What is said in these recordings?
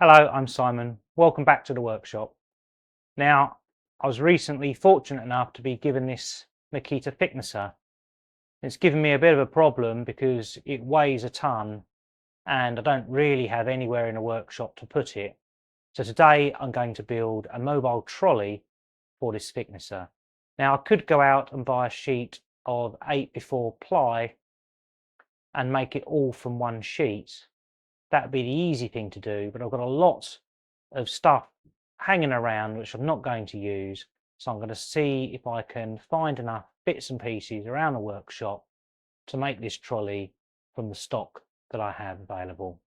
Hello, I'm Simon. Welcome back to the workshop. Now, I was recently fortunate enough to be given this Makita thicknesser. It's given me a bit of a problem because it weighs a ton and I don't really have anywhere in the workshop to put it. So today I'm going to build a mobile trolley for this thicknesser. Now I could go out and buy a sheet of 8x4 ply and make it all from one sheet. That would be the easy thing to do, but I've got a lot of stuff hanging around which I'm not going to use, so I'm going to see if I can find enough bits and pieces around the workshop to make this trolley from the stock that I have available.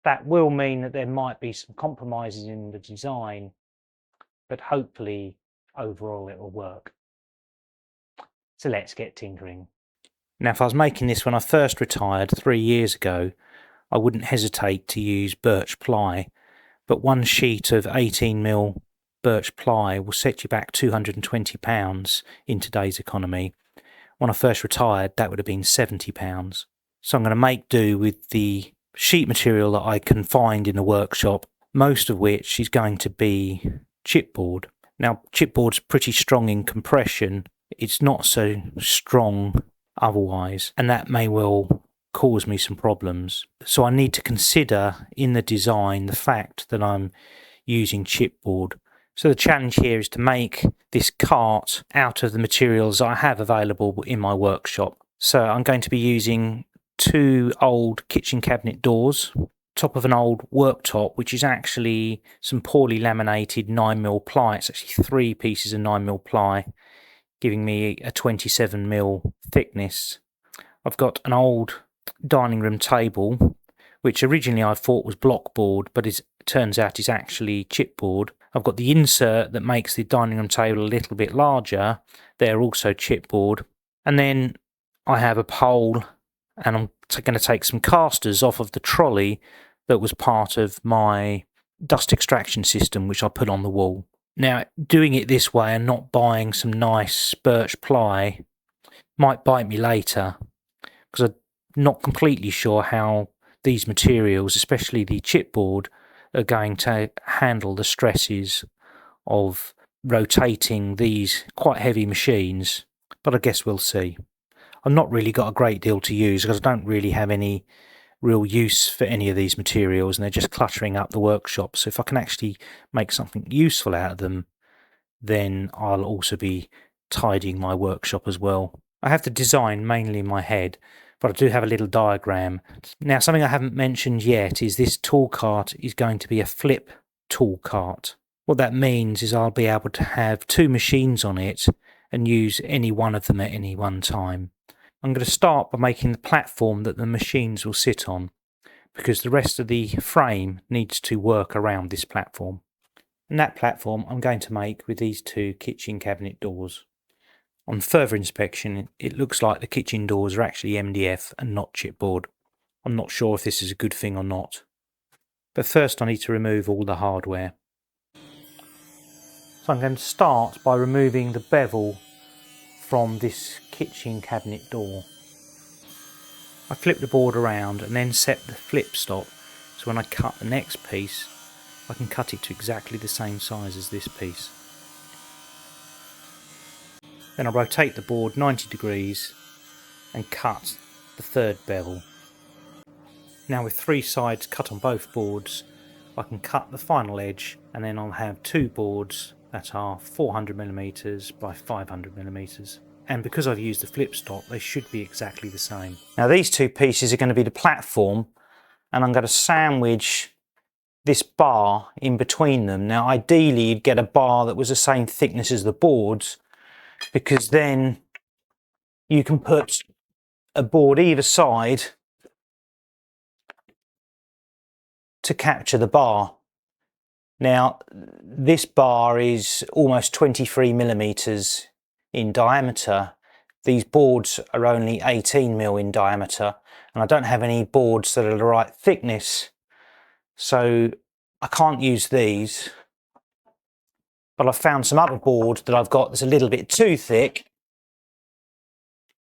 That will mean that there might be some compromises in the design, but hopefully overall it will work. So let's get tinkering. Now, if I was making this when I first retired 3 years ago, I wouldn't hesitate to use birch ply, but one sheet of 18mm birch ply will set you back £220 in today's economy. When I first retired, that would have been £70. So I'm going to make do with the sheet material that I can find in the workshop, most of which is going to be chipboard. Now, chipboard's pretty strong in compression. It's not so strong otherwise, and that may well cause me some problems. So I need to consider in the design the fact that I'm using chipboard. So the challenge here is to make this cart out of the materials I have available in my workshop. So I'm going to be using 2 old kitchen cabinet doors, top of an old worktop, which is actually some poorly laminated 9mm ply. It's actually 3 pieces of 9mm ply, giving me a 27mm thickness. I've got an old dining room table, which originally I thought was blockboard, but it turns out is actually chipboard. I've got the insert that makes the dining room table a little bit larger. They're also chipboard. And then I have a pole, and I'm going to take some casters off of the trolley that was part of my dust extraction system, which I put on the wall. Now, doing it this way and not buying some nice birch ply might bite me later, because I'm not completely sure how these materials, especially the chipboard, are going to handle the stresses of rotating these quite heavy machines, but I guess we'll see. I've not really got a great deal to use because I don't really have any real use for any of these materials, and they're just cluttering up the workshop. So if I can actually make something useful out of them, then I'll also be tidying my workshop as well. I have the design mainly in my head, but I do have a little diagram. Now, something I haven't mentioned yet is this tool cart is going to be a flip tool cart. What that means is I'll be able to have 2 machines on it and use any one of them at any one time. I'm going to start by making the platform that the machines will sit on, because the rest of the frame needs to work around this platform. And that platform I'm going to make with these 2 kitchen cabinet doors. On further inspection, it looks like the kitchen doors are actually MDF and not chipboard. I'm not sure if this is a good thing or not. But first I need to remove all the hardware. So I'm going to start by removing the bevel from this kitchen cabinet door. I flip the board around and then set the flip stop, so when I cut the next piece, I can cut it to exactly the same size as this piece. Then I rotate the board 90 degrees and cut the 3rd bevel. Now, with 3 sides cut on both boards, I can cut the final edge, and then I'll have 2 boards that are 400mm by 500mm. And because I've used the flip stop, they should be exactly the same. Now, these 2 pieces are going to be the platform, and I'm going to sandwich this bar in between them. Now, ideally you'd get a bar that was the same thickness as the boards, because then you can put a board either side to capture the bar. Now, this bar is almost 23mm in diameter. These boards are only 18mm in diameter, and I don't have any boards that are the right thickness, so I can't use these. But I've found some other board that I've got that's a little bit too thick,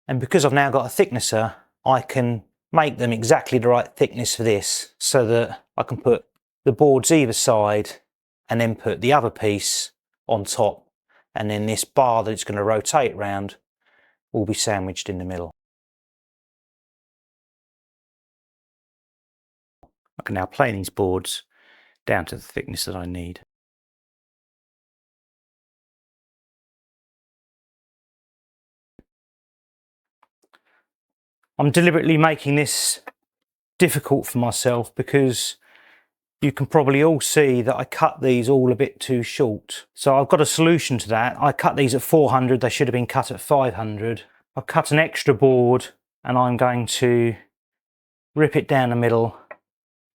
and because I've now got a thicknesser, I can make them exactly the right thickness for this, so that I can put the boards either side and then put the other piece on top, and then this bar that it's going to rotate around will be sandwiched in the middle. I can now plane these boards down to the thickness that I need. I'm deliberately making this difficult for myself because you can probably all see that I cut these all a bit too short. So I've got a solution to that. I cut these at 400, they should have been cut at 500. I've cut an extra board and I'm going to rip it down the middle,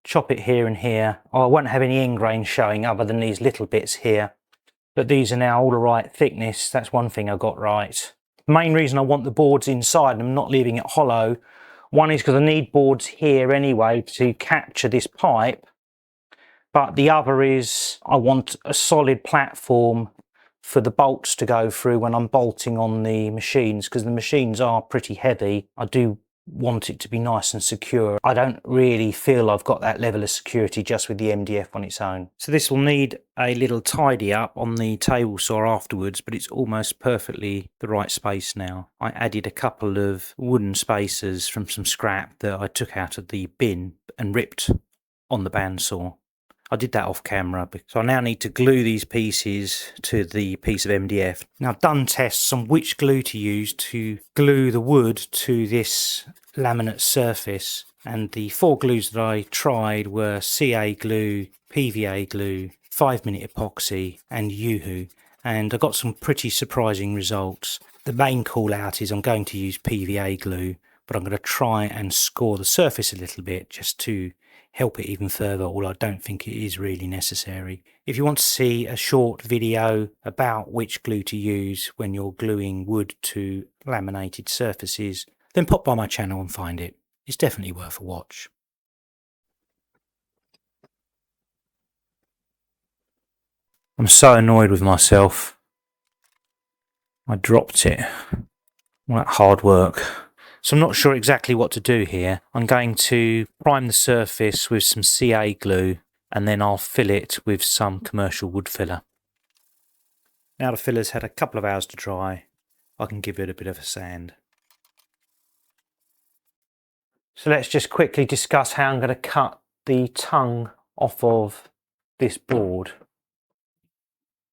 chop it here and here. Oh, I won't have any end grain showing other than these little bits here. But these are now all the right thickness. That's one thing I got right. The main reason I want the boards inside and I'm not leaving it hollow, one is because I need boards here anyway to capture this pipe. But the other is I want a solid platform for the bolts to go through when I'm bolting on the machines, because the machines are pretty heavy. I do want it to be nice and secure. I don't really feel I've got that level of security just with the MDF on its own. So this will need a little tidy up on the table saw afterwards, but it's almost perfectly the right space now. I added a couple of wooden spacers from some scrap that I took out of the bin and ripped on the bandsaw. I did that off camera, so I now need to glue these pieces to the piece of MDF. Now I've done tests on which glue to use to glue the wood to this laminate surface, and the 4 glues that I tried were CA glue, PVA glue, 5-minute epoxy and UHU, and I got some pretty surprising results. The main call out is I'm going to use PVA glue, but I'm going to try and score the surface a little bit just to help it even further, although I don't think it is really necessary. If you want to see a short video about which glue to use when you're gluing wood to laminated surfaces, then pop by my channel and find it. It's definitely worth a watch. I'm so annoyed with myself. I dropped it. All that hard work. So I'm not sure exactly what to do here. I'm going to prime the surface with some CA glue and then I'll fill it with some commercial wood filler. Now the filler's had a couple of hours to dry, I can give it a bit of a sand. So let's just quickly discuss how I'm going to cut the tongue off of this board.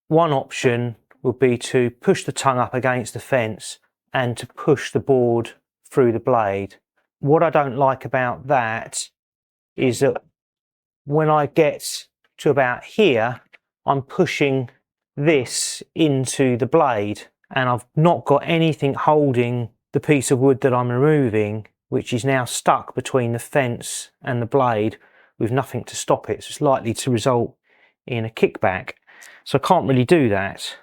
One option would be to push the tongue up against the fence and to push the board through the blade. What I don't like about that is that when I get to about here, I'm pushing this into the blade and I've not got anything holding the piece of wood that I'm removing, which is now stuck between the fence and the blade with nothing to stop it. So it's likely to result in a kickback. So I can't really do that.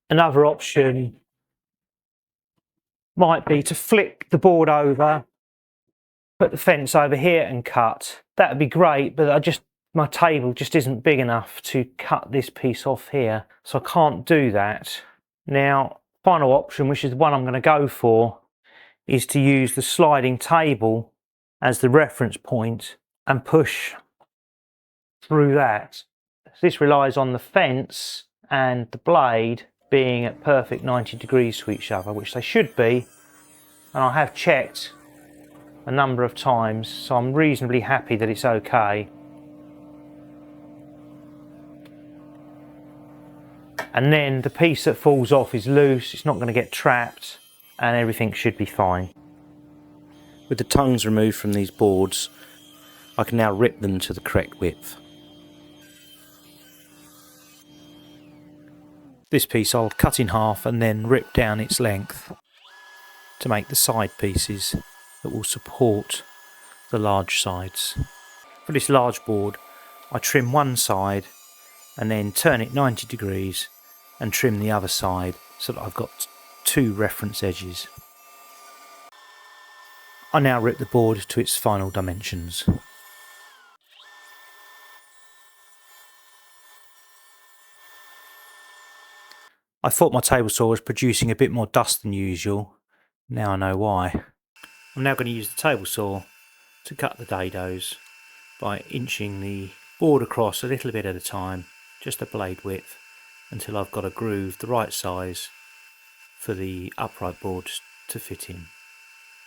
Another option might be to flip the board over, put the fence over here and cut. That would be great, but my table just isn't big enough to cut this piece off here, so I can't do that. Now, final option, which is the one I'm going to go for, is to use the sliding table as the reference point and push through that. So this relies on the fence and the blade being at perfect 90 degrees to each other, which they should be, and I have checked a number of times, so I'm reasonably happy that it's okay. And then the piece that falls off is loose, it's not going to get trapped, and everything should be fine. With the tongues removed from these boards, I can now rip them to the correct width. This piece I'll cut in half and then rip down its length to make the side pieces that will support the large sides. For this large board, I trim one side and then turn it 90 degrees and trim the other side so that I've got 2 reference edges. I now rip the board to its final dimensions. I thought my table saw was producing a bit more dust than usual. Now I know why. I'm now going to use the table saw to cut the dados by inching the board across a little bit at a time, just a blade width, until I've got a groove the right size for the upright board to fit in.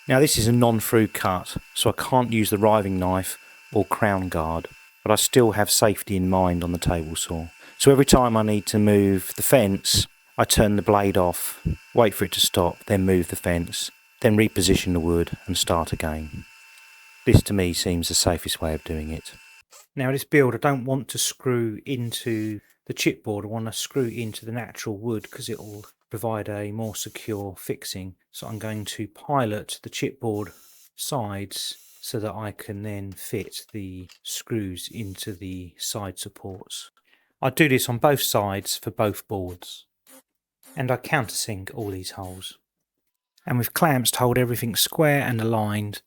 Now this is a non-through cut, so I can't use the riving knife or crown guard, but I still have safety in mind on the table saw. So every time I need to move the fence, I turn the blade off, wait for it to stop, then move the fence, then reposition the wood and start again. This to me seems the safest way of doing it. Now this build, I don't want to screw into the chipboard, I want to screw into the natural wood because it will provide a more secure fixing. So I'm going to pilot the chipboard sides so that I can then fit the screws into the side supports. I do this on both sides for both boards, and I countersink all these holes. And with clamps to hold everything square and aligned,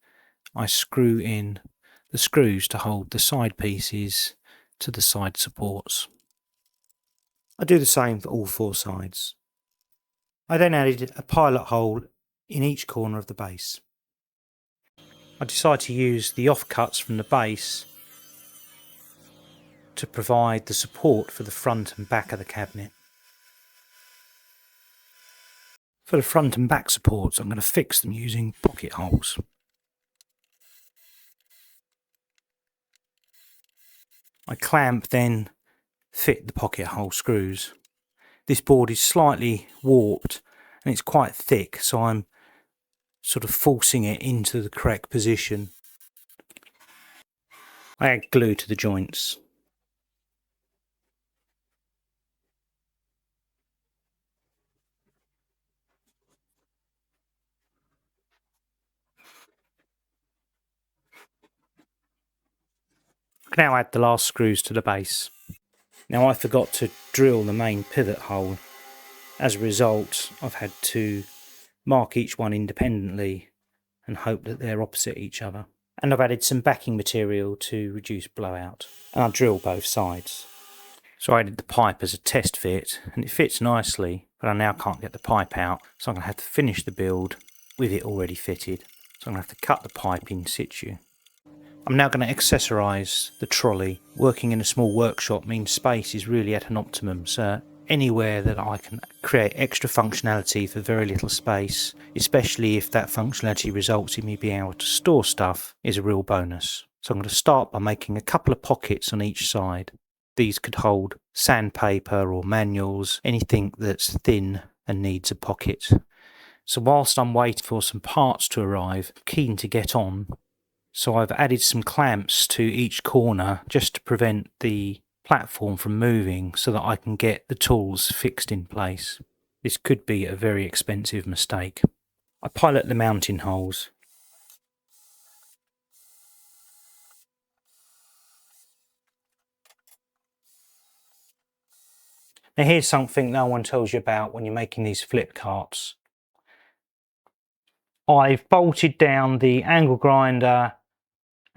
I screw in the screws to hold the side pieces to the side supports. I do the same for all four sides. I then added a pilot hole in each corner of the base. I decided to use the offcuts from the base to provide the support for the front and back of the cabinet. For the front and back supports, I'm going to fix them using pocket holes. I clamp, then fit the pocket hole screws. This board is slightly warped and it's quite thick, so I'm sort of forcing it into the correct position. I add glue to the joints. I now add the last screws to the base. Now I forgot to drill the main pivot hole. As a result, I've had to mark each one independently and hope that they're opposite each other. And I've added some backing material to reduce blowout. And I drill both sides. So I added the pipe as a test fit, and it fits nicely, but I now can't get the pipe out, so I'm going to have to finish the build with it already fitted. So I'm going to have to cut the pipe in situ. I'm now going to accessorise the trolley. Working in a small workshop means space is really at an optimum, so anywhere that I can create extra functionality for very little space, especially if that functionality results in me being able to store stuff, is a real bonus. So I'm going to start by making a couple of pockets on each side. These could hold sandpaper or manuals, anything that's thin and needs a pocket. So whilst I'm waiting for some parts to arrive, I'm keen to get on. So I've added some clamps to each corner just to prevent the platform from moving so that I can get the tools fixed in place. This could be a very expensive mistake. I pilot the mounting holes. Now here's something no one tells you about when you're making these flip carts. I've bolted down the angle grinder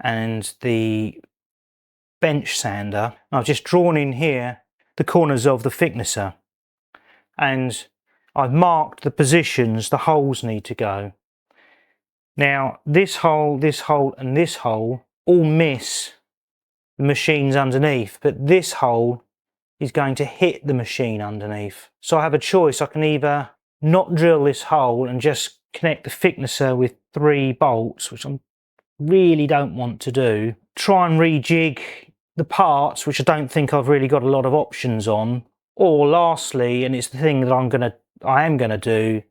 and the bench sander. I've just drawn in here the corners of the thicknesser, and I've marked the positions the holes need to go. Now this hole and this hole all miss the machines underneath, but this hole is going to hit the machine underneath. So I have a choice. I can either not drill this hole and just connect the thicknesser with 3 bolts, which I really don't want to do. Try and rejig the parts, which I don't think I've really got a lot of options on. Or lastly, and it's the thing that I am gonna do,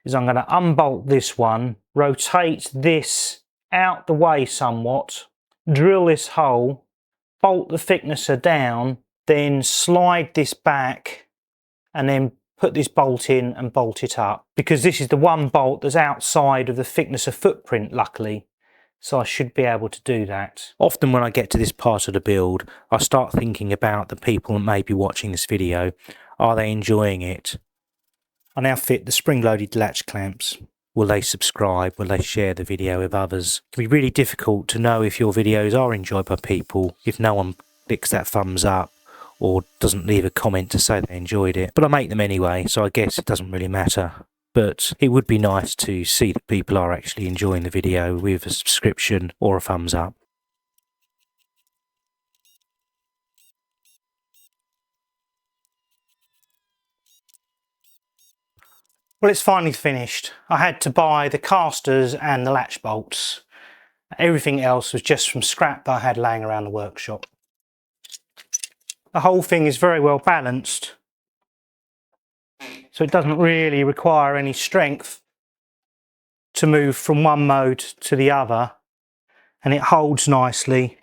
is I'm gonna unbolt this one, rotate this out the way somewhat, drill this hole, bolt the thicknesser down, then slide this back and then put this bolt in and bolt it up, because this is the one bolt that's outside of the thicknesser footprint, luckily, so I should be able to do that. Often when I get to this part of the build, I start thinking about the people that may be watching this video. Are they enjoying it? I now fit the spring-loaded latch clamps. Will they subscribe? Will they share the video with others? It can be really difficult to know if your videos are enjoyed by people if no one clicks that thumbs up or doesn't leave a comment to say they enjoyed it. But I make them anyway, so I guess it doesn't really matter. But it would be nice to see that people are actually enjoying the video with a subscription or a thumbs up. Well, it's finally finished. I had to buy the casters and the latch bolts. Everything else was just from scrap that I had laying around the workshop. The whole thing is very well balanced, so it doesn't really require any strength to move from one mode to the other, and it holds nicely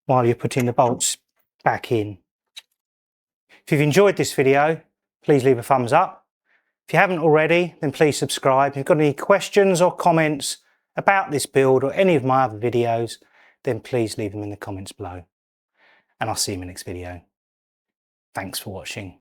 while you're putting the bolts back in. If you've enjoyed this video, please leave a thumbs up. If you haven't already, then please subscribe. If you've got any questions or comments about this build or any of my other videos, then please leave them in the comments below. And I'll see you in the next video. Thanks for watching.